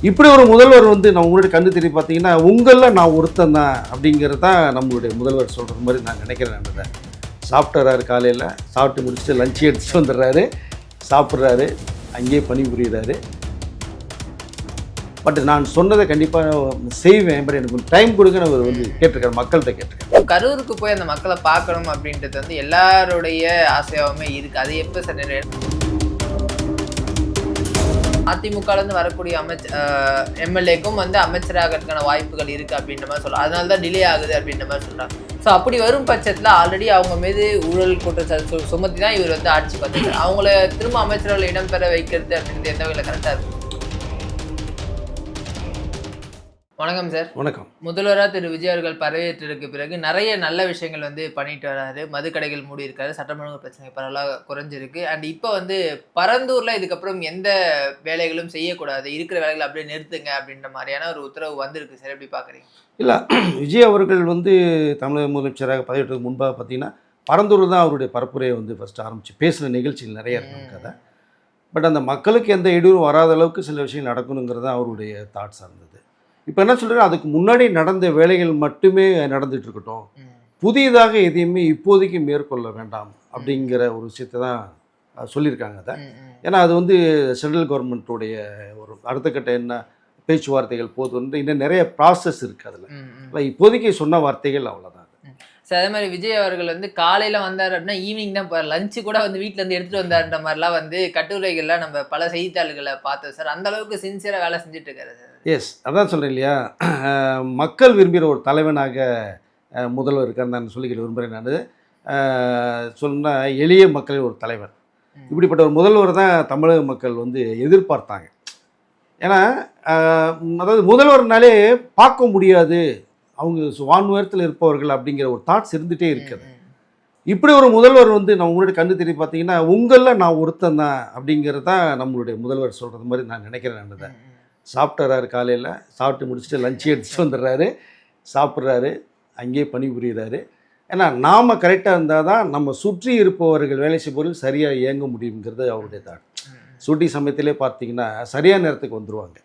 இப்படி ஒரு முதல்வர் வந்து நம்ம முன்னாடி கண்டு தெரிய பார்த்தீங்கன்னா உங்களில் நான் ஒருத்தன் தான் அப்படிங்கிறது தான் நம்மளுடைய முதல்வர் சொல்கிற மாதிரி நான் நினைக்கிறேன். நான் சாப்பிட்றாரு, காலையில் சாப்பிட்டு முடிச்சுட்டு லஞ்சு எடுத்துகிட்டு வந்துடுறாரு, சாப்பிட்றாரு, அங்கேயே பணிபுரிகிறாரு. பட் நான் சொன்னதை கண்டிப்பாக செய்வேன், பட் எனக்கு டைம் கொடுங்கன்னு அவர் வந்து கேட்டிருக்காரு, மக்கள்கிட்ட கேட்டிருக்காரு. கரூருக்கு போய் அந்த மக்களை பார்க்கணும் அப்படின்றது வந்து எல்லாருடைய ஆசையாகவுமே இருக்குது. அது எப்போ சார் நிறைவேறும்? அதிமுகலேருந்து வரக்கூடிய எம்எல்ஏக்கும் வந்து அமைச்சராகிறதுக்கான வாய்ப்புகள் இருக்குது அப்படின்ற மாதிரி சொல்லலாம். அதனால தான் டிலே ஆகுது அப்படின்ற மாதிரி சொல்கிறாங்க. ஸோ அப்படி வரும் பட்சத்தில் ஆல்ரெடி அவங்க மீது ஊழல் குற்றச்சாட்டு சுமத்தி தான் இவர் வந்து ஆட்சி பார்த்துருக்காரு. அவங்கள திரும்ப அமைச்சர்கள் இடம்பெற வைக்கிறது அப்படின்றது எந்த வகையில் கரெக்டாக இருக்கும்? வணக்கம் சார். வணக்கம். முதல்வராக திரு விஜய் அவர்கள் பதவியேற்றதுக்கு பிறகு நிறைய நல்ல விஷயங்கள் வந்து பண்ணிட்டு வராரு. மதுக்கடைகள் மூடி இருக்காரு, சட்டம் ஒழுங்கு பிரச்சனை பரவலாக குறைஞ்சிருக்கு. அண்ட் இப்போ வந்து பரந்தூரில் இதுக்கப்புறம் எந்த வேலைகளும் செய்யக்கூடாது, இருக்கிற வேலைகளை அப்படியே நிறுத்துங்க அப்படின்ற மாதிரியான ஒரு உத்தரவு வந்திருக்கு சார். எப்படி பார்க்குறீங்க? இல்லை, விஜய் அவர்கள் வந்து தமிழக முதலமைச்சராக பதவியேற்றதுக்கு முன்பாக பார்த்தீங்கன்னா பரந்தூர் தான் அவருடைய பரப்புரையை வந்து ஃபஸ்ட்டு ஆரம்பித்து பேசுகிற நிகழ்ச்சிகள் நிறைய இருக்கும் கதை. பட் அந்த மக்களுக்கு எந்த இடையூறும் வராத அளவுக்கு சில விஷயங்கள் நடக்கணுங்கிறது தான் அவருடைய தாட்ஸாக இருந்தது. இப்போ என்ன சொல்கிறேன், அதுக்கு முன்னாடி நடந்த வேலைகள் மட்டுமே நடந்துகிட்டு இருக்கட்டும், புதியதாக எதையுமே இப்போதைக்கு மேற்கொள்ள வேண்டாம் அப்படிங்கிற ஒரு விஷயத்தை தான் சொல்லியிருக்காங்க. அதை ஏன்னா அது வந்து சென்ட்ரல் கவர்மெண்ட்டுடைய ஒரு அடுத்த கட்ட என்ன பேச்சுவார்த்தைகள் போது இன்னும் நிறைய ப்ராசஸ் இருக்குது. அதில் இப்போதைக்கு சொன்ன வார்த்தைகள் அவ்வளோதான். சார், அதே மாதிரி விஜய் அவர்கள் வந்து காலையில் வந்தார் அப்படின்னா ஈவினிங் தான் லஞ்சு கூட வந்து வீட்டிலேருந்து எடுத்துகிட்டு வந்தார்ன்ற மாதிரிலாம் வந்து கட்டுரைகள்லாம் நம்ம பல செய்தித்தாள்களை பார்த்தோம் சார். அந்த அளவுக்கு சின்சியராக வேலை செஞ்சுட்டு இருக்காரு சார். எஸ், அதான் சொல்கிறேன் இல்லையா, மக்கள் விரும்புகிற ஒரு தலைவனாக முதல்வர் இருக்கான்னு நான் சொல்லிக்கிட்டு விரும்புகிறேன். நான் சொன்னால் எளிய மக்களின் ஒரு தலைவர், இப்படிப்பட்ட ஒரு முதல்வர் தான் தமிழக மக்கள் வந்து எதிர்பார்த்தாங்க. ஏன்னா அதாவது முதல்வர்னாலே பார்க்க முடியாது, அவங்க வான் உயரத்தில் இருப்பவர்கள் அப்படிங்கிற ஒரு தாட்ஸ் இருந்துகிட்டே இருக்குது. இப்படி ஒரு முதல்வர் வந்து நம்ம முன்னாடி கண்டு தெரிய பார்த்தீங்கன்னா உங்களில் நான் ஒருத்தன் தான் அப்படிங்கிறது தான் நம்மளுடைய முதல்வர் சொல்கிறது மாதிரி நான் நினைக்கிறேன். நான் சாப்பிட்றாரு, காலையில் சாப்பிட்டு முடிச்சுட்டு லஞ்சு எடுத்துகிட்டு வந்துடுறாரு, சாப்பிட்றாரு, அங்கேயே பணிபுரிகிறாரு. ஏன்னா நாம் கரெக்டாக இருந்தால் தான் நம்ம சுற்றி இருப்பவர்கள் வேலை செய்பவர்கள் சரியாக இயங்க முடியுங்கிறது அவருடைய தாட். ஷூட்டிங் சமயத்திலே பார்த்தீங்கன்னா சரியான நேரத்துக்கு வந்துடுவாங்க.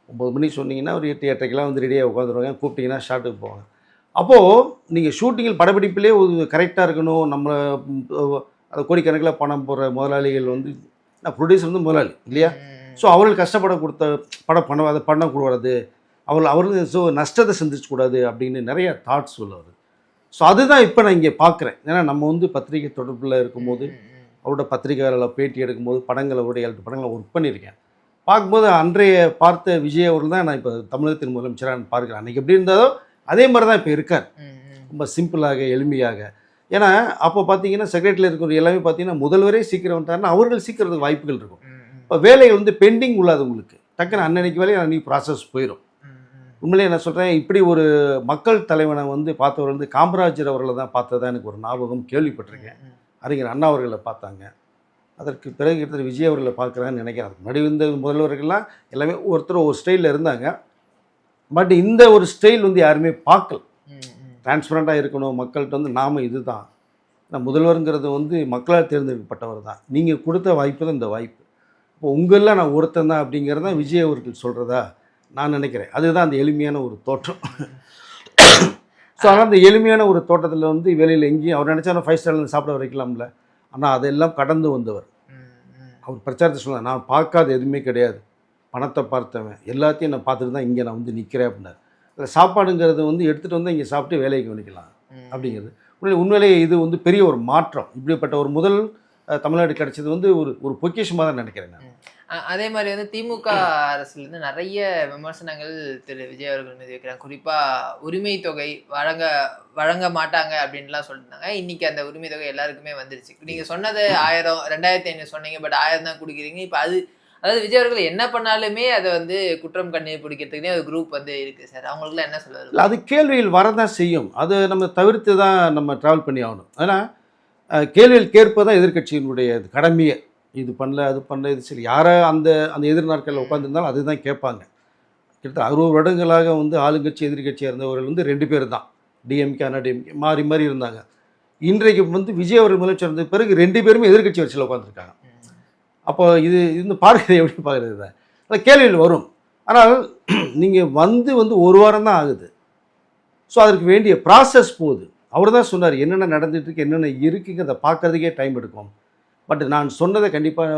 9 மணிக்கு சொன்னீங்கன்னா ஒரு 8, 8:30 வந்து ரெடியாக உட்காந்துருவாங்க. கூப்பிட்டிங்கன்னா ஷாட்டுக்கு போவாங்க. அப்போது நீங்கள் ஷூட்டிங்கில் படப்பிடிப்பிலே ஒரு கரெக்டாக இருக்கணும். நம்ம அதை கோடிக்கணக்கில் பணம் போடுற முதலாளிகள் வந்து ப்ரொடியூசர் வந்து முதலாளி இல்லையா? ஸோ அவர்கள் கஷ்டப்பட கொடுத்த படம் அதை பண்ணக்கூடாது, அவர்கள் ஸோ நஷ்டத்தை சந்திச்சக்கூடாது அப்படின்னு நிறைய தாட்ஸ் சொல்லுவார். ஸோ அதுதான் இப்போ நான் இங்கே பார்க்குறேன். ஏன்னா நம்ம வந்து பத்திரிகை தொடர்பில் இருக்கும்போது அவரோட பத்திரிகையாளர் பேட்டி எடுக்கும்போது அவருடைய 7 படங்களை ஒர்க் பண்ணியிருக்கேன். பார்க்கும்போது அன்றைய பார்த்த விஜய் அவர்கள் தான் நான் இப்போ தமிழகத்தின் முதலமைச்சராக நான் பார்க்குறேன். அன்றைக்கி எப்படி இருந்தாலோ அதே மாதிரி தான் இப்போ இருக்கார், ரொம்ப சிம்பிளாக எளிமையாக. ஏன்னா அப்போ பார்த்தீங்கன்னா செக்ரட்டரியில் இருக்கிற எல்லாமே பார்த்தீங்கன்னா முதல்வரே சீக்கிரம் வந்துட்டாருன்னா அவர்கள் சீக்கிரத்துக்கு வாய்ப்புகள் இருக்கும். இப்போ வேலைகள் வந்து பெண்டிங் உள்ளது, உங்களுக்கு டக்குன்னு அன்னன்னைக்கு வேலையை அன்றைக்கி ப்ராசஸ் போயிடும். உண்மையிலே என்ன சொல்கிறேன், இப்படி ஒரு மக்கள் தலைவனை வந்து பார்த்தவர் வந்து காமராஜர் அவர்களை தான் பார்த்ததா எனக்கு ஒரு ஞாபகம், கேள்விப்பட்டிருக்கேன். அறிஞர் அண்ணா அவர்களை பார்த்தாங்க, அதற்கு பிறகு எடுத்து விஜய் அவர்களை பார்க்குறாங்கன்னு நினைக்கிறேன். அதுக்கு முன்னாடி இந்த முதல்வர்கள்லாம் எல்லாமே ஒருத்தர் ஒரு ஸ்டைலில் இருந்தாங்க. பட் இந்த ஒரு ஸ்டைல் வந்து யாருமே பார்க்கல. டிரான்ஸ்பரண்ட்டாக இருக்கணும் மக்கள்கிட்ட வந்து நாம் இது தான் முதல்வருங்கிறது வந்து மக்களால் தேர்ந்தெடுக்கப்பட்டவர் தான், நீங்கள் கொடுத்த வாய்ப்பு தான் இந்த வாய்ப்பு. இப்போ உங்களில் நான் ஒருத்தன் தான் அப்படிங்கிறது தான் விஜய் அவர்கள் சொல்கிறதா நான் நினைக்கிறேன். அதுதான் அந்த எளிமையான ஒரு தோற்றம். ஸோ ஆனால் அந்த எளிமையான ஒரு தோட்டத்தில் வந்து வேலையில் எங்கேயும் அவர் நினச்சா 5 ஸ்டாரில் சாப்பிட வைக்கலாம்ல. ஆனால் அதெல்லாம் கடந்து வந்தவர். அவர் பிரச்சாரத்தை சொன்னார், நான் பார்க்காத எதுவுமே கிடையாது, பணத்தை பார்த்தவன், எல்லாத்தையும் நான் பார்த்துட்டு தான் இங்கே நான் வந்து நிற்கிறேன் அப்படின்னார். அதில் சாப்பாடுங்கிறது வந்து எடுத்துகிட்டு வந்து இங்கே சாப்பிட்டு வேலைக்கு கவனிக்கலாம் அப்படிங்கிறது உண்மையிலேயே இது வந்து பெரிய ஒரு மாற்றம். இப்படிப்பட்ட ஒரு முதல் தமிழ்நாடு கிடைச்சது வந்து ஒரு பொக்கிஷமாக தான் நினைக்கிறேன் நான். அதே மாதிரி வந்து திமுக அரசுலேருந்து நிறைய விமர்சனங்கள் திரு விஜய் அவர்கள் மீது வைக்கிறாங்க. குறிப்பாக உரிமை தொகை வழங்க மாட்டாங்க அப்படின்லாம் சொல்லியிருந்தாங்க. இன்றைக்கி அந்த உரிமை தொகை எல்லாருக்குமே வந்துருச்சு. நீங்கள் சொன்னது 1000 2500 சொன்னீங்க, பட் 1000 தான் கொடுக்குறீங்க. இப்போ அதாவது விஜய் அவர்கள் என்ன பண்ணாலுமே அதை வந்து குற்றம் கண்டுபிடிக்கிறதுக்குனே ஒரு குரூப் வந்து இருக்குது சார். அவங்களுக்குலாம் என்ன சொல்லுவாங்க? அது கேள்விகள் வரதான் செய்யும், அதை நம்ம தவிர்த்து தான் நம்ம ட்ராவல் பண்ணி ஆகணும். ஆனால் கேள்விகள் கேட்பதான் எதிர்கட்சியினுடைய கடமையை. இது பண்ணல, அது பண்ணல, இது சரி, யாரை அந்த எதிர் நாட்களில் உட்காந்துருந்தாலும் அதுதான் கேட்பாங்க. கிட்டத்தட்ட 60 வருடங்களாக வந்து ஆளுங்கட்சி எதிர்கட்சியாக இருந்தவர்கள் வந்து 2 பேர் தான், டிஎம்கே அண்ணாடிஎம்கே மாறி மாறி இருந்தாங்க. இன்றைக்கு வந்து விஜய் அவர்கள் முதலமைச்சர் இருந்த பிறகு 2 பேருமே எதிர்கட்சி வரிசையில் உட்காந்துருக்காங்க. அப்போ இது பார்க்குறது எப்படி பார்க்குறது? அந்த கேள்விகள் வரும். ஆனால் நீங்கள் வந்து ஒரு வாரம் தான் ஆகுது. ஸோ அதற்கு வேண்டிய ப்ராசஸ் போகுது. அவர் தான் சொன்னார் என்னென்ன நடந்துட்டு இருக்கு, என்னென்ன இருக்குங்கிறத பார்க்கறதுக்கே டைம் எடுக்கும். பட் நான் சொன்னதை கண்டிப்பாக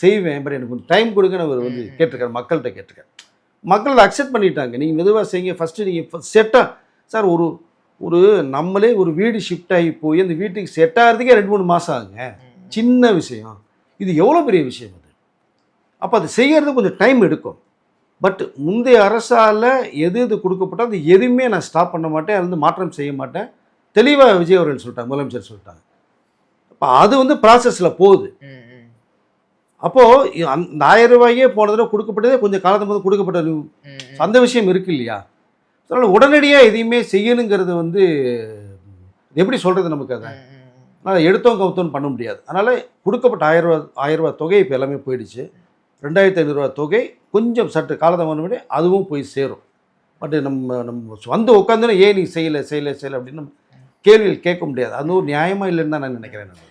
செய்வேன், பட் எனக்கு கொஞ்சம் டைம் கொடுங்கன்னு அவர் வந்து கேட்டிருக்காரு, மக்கள்கிட்ட கேட்டிருக்காரு. மக்கள் அதை அக்செப்ட் பண்ணிட்டாங்க. நீங்கள் மெதுவாக செய்யுங்க, ஃபஸ்ட்டு நீங்கள் செட்டாக சார் ஒரு நம்மளே ஒரு வீடு ஷிஃப்ட் ஆகி போய் அந்த வீட்டுக்கு செட் ஆகிறதுக்கே 2-3 மாதம் ஆகுங்க. சின்ன விஷயம் இது, எவ்வளோ பெரிய விஷயம் அது. அப்போ அது செய்கிறது கொஞ்சம் டைம் எடுக்கும். பட் முந்தைய அரசால் எது கொடுக்கப்பட்டோ அது எதுவுமே நான் ஸ்டாப் பண்ண மாட்டேன், அது வந்து மாற்றம் செய்ய மாட்டேன், தெளிவாக விஜய் அவர்கள் சொல்லிட்டாங்க, முதலமைச்சர் சொல்லிட்டாங்க. அப்போ அது வந்து ப்ராசஸில் போகுது. அப்போது அந்த 1000 ரூபாயே போன தடவை கொடுக்கப்பட்டதே கொஞ்சம் காலத்து போது கொடுக்கப்பட்ட அந்த விஷயம் இருக்கு இல்லையா. அதனால் உடனடியாக எதையுமே செய்யணுங்கிறது வந்து எப்படி சொல்கிறது நமக்கு அதை. அதனால் எடுத்தோம் கவுத்தோன்னு பண்ண முடியாது. அதனால் கொடுக்கப்பட்ட 1000 ரூபா தொகை இப்போ எல்லாமே போயிடுச்சு. 2500 ரூபா தொகை கொஞ்சம் சற்று காலதாமதம் அதுவும் போய் சேரும். பட் நம்ம வந்து உட்காந்துன்னா ஏன் நீ செய்யலை அப்படின்னு நம்ம கேள்விகள் கேட்க முடியாது. அது ஒரு நியாயமாக இல்லைன்னு தான் நான் நினைக்கிறேன்.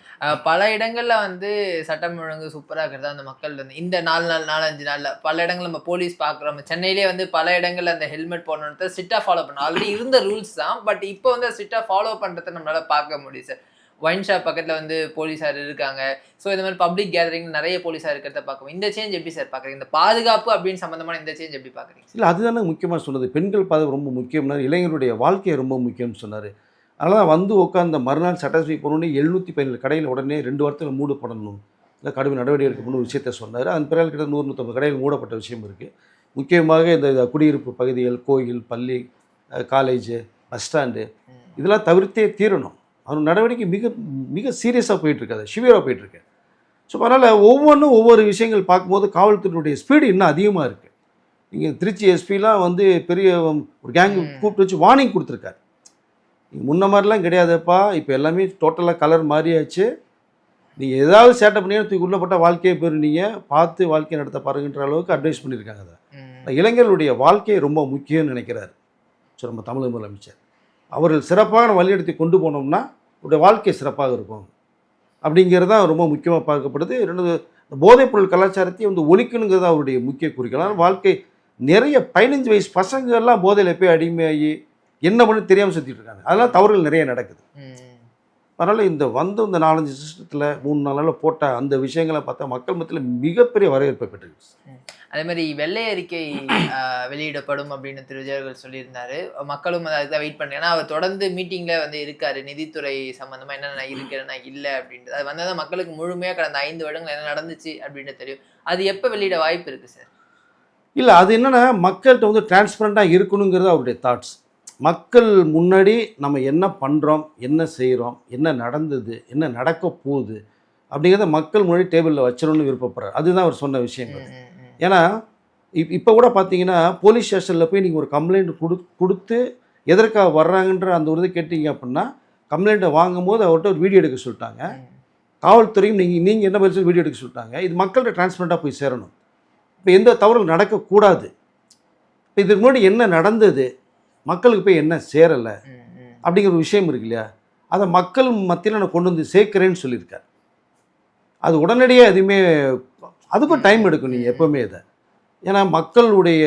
பல இடங்கள்ல வந்து சட்டம் ஒழுங்கு சூப்பராக இருக்கிறது அந்த மக்கள் வந்து இந்த 4-5 நாள்ல பல இடங்கள் நம்ம போலீஸ் பார்க்குறோம். சென்னையிலேயே வந்து பல இடங்கள்ல அந்த ஹெல்மெட் போடணுன்றத ஸ்ட்ரிக்டாக ஃபாலோ பண்ணணும். ஆல்ரெடி இருந்த ரூல்ஸ் தான், பட் இப்போ வந்து ஸ்ட்ரிக்டாக ஃபாலோ பண்ணுறதை நம்மளால பார்க்க முடியும் சார். ஒயின் ஷாப் பக்கத்தில் வந்து போலீஸார் இருக்காங்க. ஸோ இந்த மாதிரி பப்ளிக் கேதரிங் நிறைய போலீஸார் இருக்கிறத பார்க்கணும். இந்த சேஞ்ச் எப்படி சார் பார்க்குறீங்க? இந்த பாதுகாப்பு அப்படின்னு சம்மந்தமான இந்த சேஞ்ச் எப்படி பார்க்குறீங்க? இல்லை, அதுதானே முக்கியமாக சொன்னது. பெண்கள் பாதுகாப்பு ரொம்ப முக்கியம்னா, இளைஞருடைய வாழ்க்கையை ரொம்ப முக்கியம்னு சொன்னார். அதனால் தான் வந்து உட்காந்த மறுநாள் சட்டசபை போனோடனே 717 கடையில் உடனே 2 வாரத்தில் மூடப்படணும், இல்லை கடுமை நடவடிக்கை எடுக்கணும்னு ஒரு விஷயத்த சொன்னார். அதன் பிறகு கிட்ட 100-150 கடையில் மூடப்பட்ட விஷயம் இருக்குது. முக்கியமாக இந்த குடியிருப்பு பகுதிகள், கோயில், பள்ளி, காலேஜு, பஸ் ஸ்டாண்டு இதெல்லாம் தவிர்த்தே தீரணும். அவன் நடவடிக்கை மிக மிக சீரியஸாக போயிட்டுருக்கு, அது சிவியராக போயிட்டுருக்கு. ஸோ அதனால் ஒவ்வொன்றும் ஒவ்வொரு விஷயங்கள் பார்க்கும்போது காவல்துறையினுடைய ஸ்பீடு இன்னும் அதிகமாக இருக்குது. நீங்கள் திருச்சி எஸ்பிலாம் வந்து பெரிய ஒரு கேங் கூப்பிட்டு வச்சு வார்னிங் கொடுத்துருக்காரு. முன்ன மாதிரிலாம் கிடையாதுப்பா, இப்போ எல்லாமே டோட்டலாக கலர் மாறியாச்சு, நீங்கள் ஏதாவது சேட்டை பண்ணி தூக்கி உள்ள போட்டால் வாழ்க்கையை போயிருந்தீங்க, பார்த்து வாழ்க்கையை நடத்த பாருங்கன்ற அளவுக்கு அட்வைஸ் பண்ணியிருக்காங்க. அதை இளைஞர்களுடைய வாழ்க்கையை ரொம்ப முக்கியம்னு நினைக்கிறாரு. ஸோ நம்ம தமிழக முதலமைச்சர் அவர்கள் சிறப்பாக வழிநடத்தி கொண்டு போனோம்னா உடைய வாழ்க்கை சிறப்பாக இருக்கும் அப்படிங்கிறது தான் ரொம்ப முக்கியமாக பார்க்கப்படுது. ரெண்டு, போதைப்பொருள் கலாச்சாரத்தையும் வந்து ஒழிக்கணுங்கிறது அவருடைய முக்கிய குறிக்கோள். வாழ்க்கை நிறைய 15 வயசு பசங்கள்லாம் போதையில் போய் அடிமையாகி என்ன பண்ணி தெரியாமல் சுற்றிட்டு இருக்காங்க. அதெல்லாம் தவறுகள் நிறைய நடக்குது. அதனால் இந்த 4-5 சிஸ்டத்தில் 3-4 நாளில் போட்ட அந்த விஷயங்களை பார்த்தா மக்கள் மத்தியில் மிகப்பெரிய வரவேற்பை பெற்றிருக்கு. அதே மாதிரி வெள்ளை அறிக்கை வெளியிடப்படும் அப்படின்னு திரு விஜய் அவர்கள் சொல்லியிருந்தாரு. மக்களும் அதுதான் வெயிட் பண்ணுறேன். ஏன்னா அவர் தொடர்ந்து மீட்டிங்கில் வந்து இருக்காரு, நிதித்துறை சம்மந்தமாக என்னென்ன இருக்கிறேன்னா இல்லை அப்படின்றது. அது வந்தால் தான் மக்களுக்கு முழுமையாக கடந்த 5 வருடங்கள் என்ன நடந்துச்சு அப்படின்னு தெரியும். அது எப்போ வெளியிட வாய்ப்பு இருக்குது சார்? இல்லை, அது என்னென்னா மக்கள்கிட்ட வந்து டிரான்ஸ்பரண்ட்டாக இருக்கணுங்கிறது அவருடைய தாட்ஸ். மக்கள் முன்னாடி நம்ம என்ன பண்ணுறோம், என்ன செய்கிறோம், என்ன நடந்தது, என்ன நடக்க போகுது அப்படிங்கிறத மக்கள் முன்னாடி டேபிளில் வச்சிடணும்னு விருப்பப்படுறார். அதுதான் அவர் சொன்ன விஷயம். ஏன்னா இப்போ கூட பார்த்தீங்கன்னா போலீஸ் ஸ்டேஷனில் போய் நீங்கள் ஒரு கம்ப்ளைண்ட் கொடுத்து எதற்காக வர்றாங்கன்ற அந்த ஒரு இது கேட்டீங்க அப்படின்னா கம்ப்ளைண்ட்டை வாங்கும்போது அவர்கிட்ட ஒரு வீடியோ எடுக்க சொல்லிட்டாங்க. காவல்துறையும் நீங்கள் என்ன பதில் வீடியோ எடுக்க சொல்லிட்டாங்க. இது மக்கள்கிட்ட டிரான்ஸ்பரண்ட்டாக போய் சேரணும். இப்போ எந்த தவறும் நடக்கக்கூடாது. இப்போ இதுக்கு முன்னாடி என்ன நடந்தது, மக்களுக்கு போய் என்ன சேரலை அப்படிங்கிற ஒரு விஷயம் இருக்கு இல்லையா, அதை மக்கள் மத்தியில் நான் கொண்டு வந்து சேர்க்கிறேன்னு சொல்லியிருக்கார். அது உடனடியாக எதுவுமே அதுக்கும் டைம் எடுக்கும். நீங்கள் எப்போவுமே இதை, ஏன்னா மக்களுடைய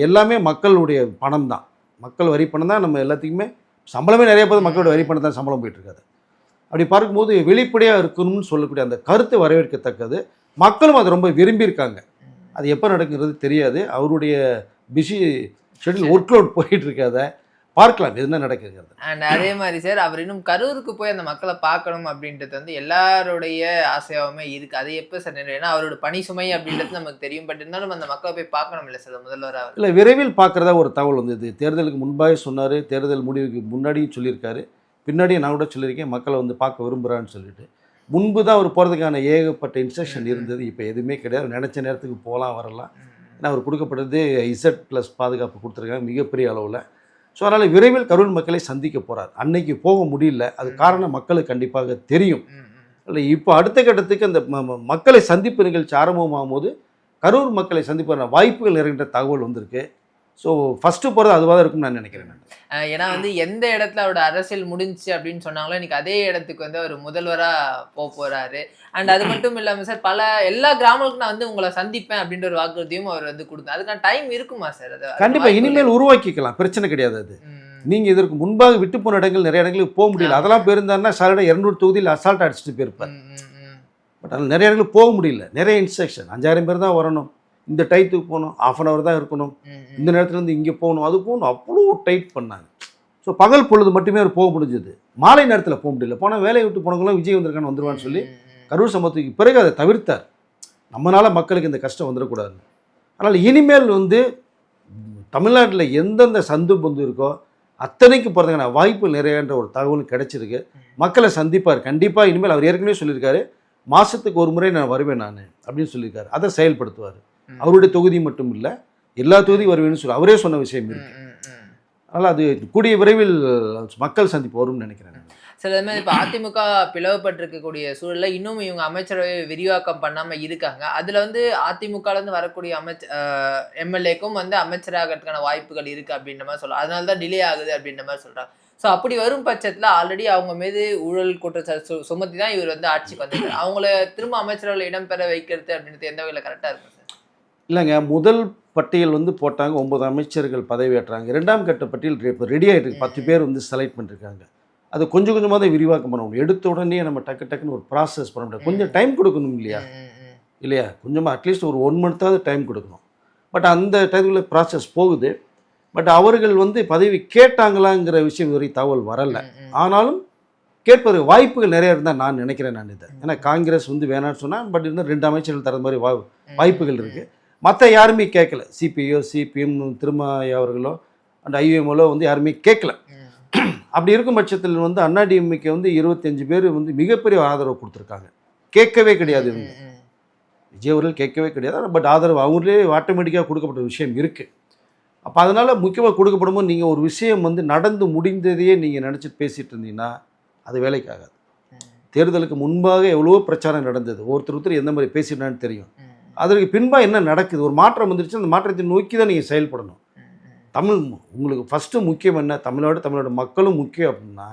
எல்லாமே மக்களுடைய பணம் தான், மக்கள் வரி பணம் தான். நம்ம எல்லாத்துக்குமே சம்பளமே நிறைய போது மக்களோட வரி பணம் தான் சம்பளம் போயிட்டுருக்காது. அப்படி பார்க்கும்போது வெளிப்படையாக இருக்கணும்னு சொல்லக்கூடிய அந்த கருத்து வரவேற்கத்தக்கது. மக்களும் அதை ரொம்ப விரும்பியிருக்காங்க. அது எப்போ நடக்குங்கிறது தெரியாது. அவருடைய பிஸி ஷெட்யூல் ஒர்க்லோட் போயிட்டுருக்காத பார்க்கலாம் என்ன நடக்குங்கிறது. அண்ட் அதே மாதிரி சார், அவர் இன்னும் கரூருக்கு போய் அந்த மக்களை பார்க்கணும் அப்படின்றது வந்து எல்லாருடைய ஆசையாகவுமே இருக்குது. அது எப்போ சார் நிறைய, ஏன்னா அவரோட பணி சுமை அப்படின்றது நமக்கு தெரியும். பட் இருந்தாலும் அந்த மக்களை போய் பார்க்கணும் இல்லை சார் முதல்வராக? இல்லை, விரைவில் பார்க்குறதா ஒரு தகவல் வந்தது. தேர்தலுக்கு முன்பாக சொன்னார், தேர்தல் முடிவுக்கு முன்னாடியும் சொல்லியிருக்காரு, பின்னாடியே நான் கூட சொல்லியிருக்கேன் மக்களை வந்து பார்க்க விரும்புகிறான்னு சொல்லிட்டு. முன்பு தான் அவர் போகிறதுக்கான ஏகப்பட்ட இன்ஸ்ட்ரக்ஷன் இருந்தது. இப்போ எதுவுமே கிடையாது. நினச்ச நேரத்துக்கு போகலாம் வரலாம். ஏன்னா அவர் கொடுக்கப்பட்டது Z+ பாதுகாப்பு கொடுத்துருக்காங்க மிகப்பெரிய அளவில். ஸோ அதனால் விரைவில் கரூர் மக்களை சந்திக்க போகிறார். அன்னைக்கு போக முடியல, அது காரணம் மக்களுக்கு கண்டிப்பாக தெரியும். இல்லை, இப்போ அடுத்த கட்டத்துக்கு அந்த மக்களை சந்திப்பு நிகழ்ச்சி ஆரம்பமாகும் போது கரூர் மக்களை சந்திப்பான வாய்ப்புகள் நிறைந்த தகவல் வந்திருக்கு. ஸோ ஃபஸ்ட்டு போகிறது அதுவாக தான் இருக்கும்னு நான் நினைக்கிறேன். ஏன்னா வந்து எந்த இடத்துல அவரோட அரசியல் முடிஞ்சுச்சு அப்படின்னு சொன்னாங்களோ இன்னைக்கு அதே இடத்துக்கு வந்து அவர் முதல்வரா போறாரு. அண்ட் அது மட்டும் இல்லாம சார் எல்லா கிராமங்களுக்கும் நான் வந்து உங்களை சந்திப்பேன் அப்படின்ற ஒரு வாக்குறுதியும் அவர் வந்து கொடுத்தார். அதுக்கான டைம் இருக்குமா சார்? அது கண்டிப்பாக இனிமேல் உருவாக்கிக்கலாம், பிரச்சனை கிடையாது. அது நீங்கள் இதற்கு முன்பாக விட்டு போன இடங்கள் நிறைய இடங்களுக்கு போக முடியல. அதெல்லாம் போயிருந்தாருன்னா சாரோட 200 தொகுதியில் அசால்ட் அடிச்சுட்டு போயிருப்பார். பட் அதில் நிறைய இடங்களுக்கு போக முடியல. நிறைய இன்ஸ்ட்ரக்ஷன், 5000 பேர் தான் வரணும், இந்த டைத்துக்கு போகணும், 1/2 hour தான் இருக்கணும், இந்த நேரத்துலேருந்து இங்கே போகணும், அது போகணும், அவ்வளோ டைட் பண்ணாங்க. ஸோ பகல் பொழுது மட்டுமே அவர் போக முடிஞ்சது, மாலை நேரத்தில் போக முடியல. போனால் வேலையை விட்டு போனவங்களாம் விஜய் வந்திருக்கான்னு வந்துருவான்னு சொல்லி கரூர் சம்பவத்துக்கு பிறகு அதை தவிர்த்தார். நம்மளால் மக்களுக்கு இந்த கஷ்டம் வந்துடக்கூடாது. அதனால் இனிமேல் வந்து தமிழ்நாட்டில் எந்தெந்த சந்து பொந்து இருக்கோ அத்தனைக்கு போகிறதுக்கான வாய்ப்பு நிறையன்ற ஒரு தகவல் கிடைச்சிருக்கு. மக்களை சந்திப்பார் கண்டிப்பாக. இனிமேல் அவர் ஏற்கனவே சொல்லியிருக்காரு, மாதத்துக்கு ஒரு முறை நான் வருவேன் நான் அப்படின்னு சொல்லியிருக்காரு. அதை செயல்படுத்துவார். அவருடைய தொகுதி மட்டும் இல்லை, எல்லா தொகுதியும் வருவேன்னு சொல்லி அவரே சொன்ன விஷயம் இருக்கு. அதனால் அது கூடிய விரைவில் மக்கள் சந்திப்பு வரும்னு நினைக்கிறேன். சில மாதிரி இப்போ அதிமுக பிளவுபட்டிருக்கக்கூடிய சூழலில் இன்னும் இவங்க அமைச்சரவை விரிவாக்கம் பண்ணாமல் இருக்காங்க. அதில் வந்து அதிமுகலேருந்து வரக்கூடிய எம்எல்ஏக்கும் வந்து அமைச்சராகிறதுக்கான வாய்ப்புகள் இருக்குது அப்படின்ற மாதிரி சொல்லலாம். அதனால தான் டிலே ஆகுது அப்படின்ற மாதிரி சொல்கிறாங்க. ஸோ அப்படி வரும் பட்சத்தில் ஆல்ரெடி அவங்க மீது ஊழல் குற்றச்சாட்டு சுமத்தி தான் இவர் வந்து ஆட்சிக்கு வந்திருக்காரு. அவங்கள திரும்ப அமைச்சரவையில் இடம்பெற வைக்கிறது அப்படின்றது எந்த வகையில் கரெக்டாக இருக்கும் சார்? இல்லைங்க, முதல் பட்டியல் வந்து போட்டாங்க, 9 அமைச்சர்கள் பதவியேற்றாங்க. 2ஆம் கட்ட பட்டியல் இப்போ ரெடி ஆகிட்டு 10 பேர் வந்து செலக்ட் பண்ணியிருக்காங்க. அது கொஞ்சம் கொஞ்சமாக தான் விரிவாக்கம் பண்ண முடியும். எடுத்த உடனே நம்ம டக்குன்னு ஒரு ப்ராசஸ் பண்ண முடியாது. கொஞ்சம் டைம் கொடுக்கணும் இல்லையா கொஞ்சமாக அட்லீஸ்ட் ஒரு 1 month டைம் கொடுக்கணும். பட் அந்த டைத்துக்குள்ள ப்ராசஸ் போகுது. பட் அவர்கள் வந்து பதவி கேட்டாங்களாங்கிற விஷயம் வரை தகவல் வரலை. ஆனாலும் கேட்பதற்கு வாய்ப்புகள் நிறைய இருந்தால் நான் நினைக்கிறேன். நான் இதை ஏன்னா காங்கிரஸ் வந்து வேணான்னு சொன்னால், பட் இன்னும் 2 அமைச்சர்கள் தர மாதிரி வாய்ப்புகள் இருக்குது. மற்ற யாருமே கேட்கல. சிபிஐயோ சிபிஎம் திருமாயா அவர்களோ அண்ட் ஐஎம்ஓலோ வந்து யாருமே கேட்கல. அப்படி இருக்கும் பட்சத்தில் வந்து அண்ணாடிஎம்கே வந்து 25 பேர் வந்து மிகப்பெரிய ஆதரவு கொடுத்துருக்காங்க. கேட்கவே கிடையாது இவங்க, விஜய் அவர்கள் கேட்கவே கிடையாது. பட் ஆதரவு அவங்களே ஆட்டோமேட்டிக்காக கொடுக்கப்பட்ட விஷயம் இருக்குது. அப்போ அதனால் முக்கியமாக கொடுக்கப்படும்போது நீங்கள் ஒரு விஷயம் வந்து நடந்து முடிந்ததையே நீங்கள் நினச்சிட்டு பேசிகிட்டு இருந்தீங்கன்னா அது வேலைக்காகாது. தேர்தலுக்கு முன்பாக எவ்வளவோ பிரச்சாரம் நடந்தது, ஒருத்தர் எந்த மாதிரி பேசினான்னு தெரியும். அதற்கு பின்பாக என்ன நடக்குது, ஒரு மாற்றம் வந்துருச்சு, அந்த மாற்றத்தை நோக்கி தான் நீங்கள் செயல்படணும். உங்களுக்கு ஃபஸ்ட்டு முக்கியம் என்ன, தமிழோட மக்களும் முக்கியம் அப்படின்னா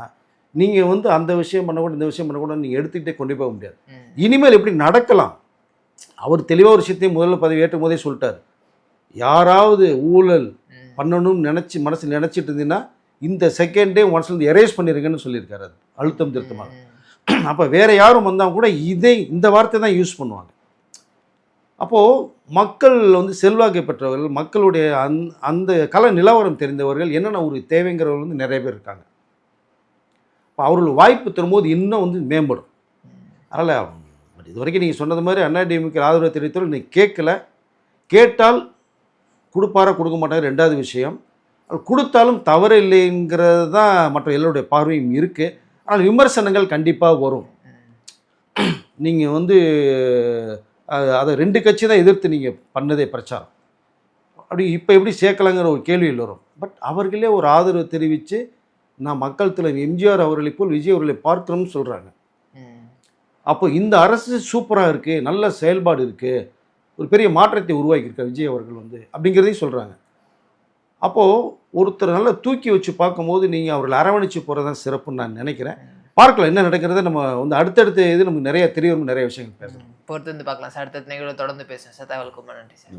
நீங்கள் வந்து அந்த விஷயம் பண்ணக்கூட இந்த விஷயம் பண்ணக்கூட நீங்கள் எடுத்துக்கிட்டே கொண்டு போக முடியாது. இனிமேல் எப்படி நடக்கலாம், அவர் தெளிவாக ஒரு விஷயத்தையும் முதல்ல பதவி ஏற்றும் போதே சொல்லிட்டார். யாராவது ஊழல் பண்ணணும்னு மனசில் நினச்சிட்டு இருந்தீங்கன்னா இந்த செகண்டே மனசுலேருந்து எரேஸ் பண்ணிருங்கன்னு சொல்லியிருக்காரு. அது அழுத்தம் திருத்தமாக. அப்போ வேறு யாரும் வந்தால் கூட இந்த வார்த்தை தான் யூஸ் பண்ணுவாங்க. அப்போது மக்கள் வந்து செல்வாக்கை பெற்றவர்கள், மக்களுடைய அந்த கள நிலவரம் தெரிந்தவர்கள், என்னென்ன ஒரு தேவைங்கிறவர்கள் வந்து நிறைய பேர் இருக்காங்க. இப்போ அவர்கள் வாய்ப்பு தரும்போது இன்னும் வந்து மேம்படும். அதனால் இது வரைக்கும் நீங்கள் சொன்னது மாதிரி அண்ணாடிஎம்கே ஆதரவு தெரிவித்தவர்கள் நீங்கள் கேட்கல. கேட்டால் கொடுப்பாரா கொடுக்க மாட்டாங்க 2வது விஷயம். கொடுத்தாலும் தவறு இல்லைங்கிறது தான் மற்ற எல்லோருடைய பார்வையும் இருக்குது. ஆனால் விமர்சனங்கள் கண்டிப்பாக வரும். நீங்கள் வந்து அதை 2 கட்சி தான் எதிர்த்து நீங்கள் பண்ணதே பிரச்சாரம். அப்படி இப்போ எப்படி சேர்க்கலாங்கிற ஒரு கேள்வியில் வரும். பட் அவர்களே ஒரு ஆதரவு தெரிவித்து நான் மக்கள் தலைவர் எம்ஜிஆர் அவர்களை போல் விஜய் அவர்களை பார்க்கணும்னு சொல்கிறாங்க. அப்போ இந்த அரசு சூப்பராக இருக்குது, நல்ல செயல்பாடு இருக்குது, ஒரு பெரிய மாற்றத்தை உருவாக்கியிருக்கார் விஜய் அவர்கள் வந்து அப்படிங்கிறதையும் சொல்கிறாங்க. அப்போது ஒருத்தர் நல்லா தூக்கி வச்சு பார்க்கும்போது நீங்கள் அவர்களை அரவணைச்சு போகிறது தான் சிறப்புன்னு நான் நினைக்கிறேன். பார்க்கலாம் என்ன நடக்கிறத. நம்ம வந்து அடுத்தடுத்த இது நமக்கு நிறைய தெரிய வரும், நிறைய விஷயங்கள் பேசணும். பொறுத்து வந்து பார்க்கலாம் சார். அடுத்த நிகழ்வு தொடர்ந்து பேசுகிறேன் சார். தகவலுக்கு ரொம்ப நன்றி சார்.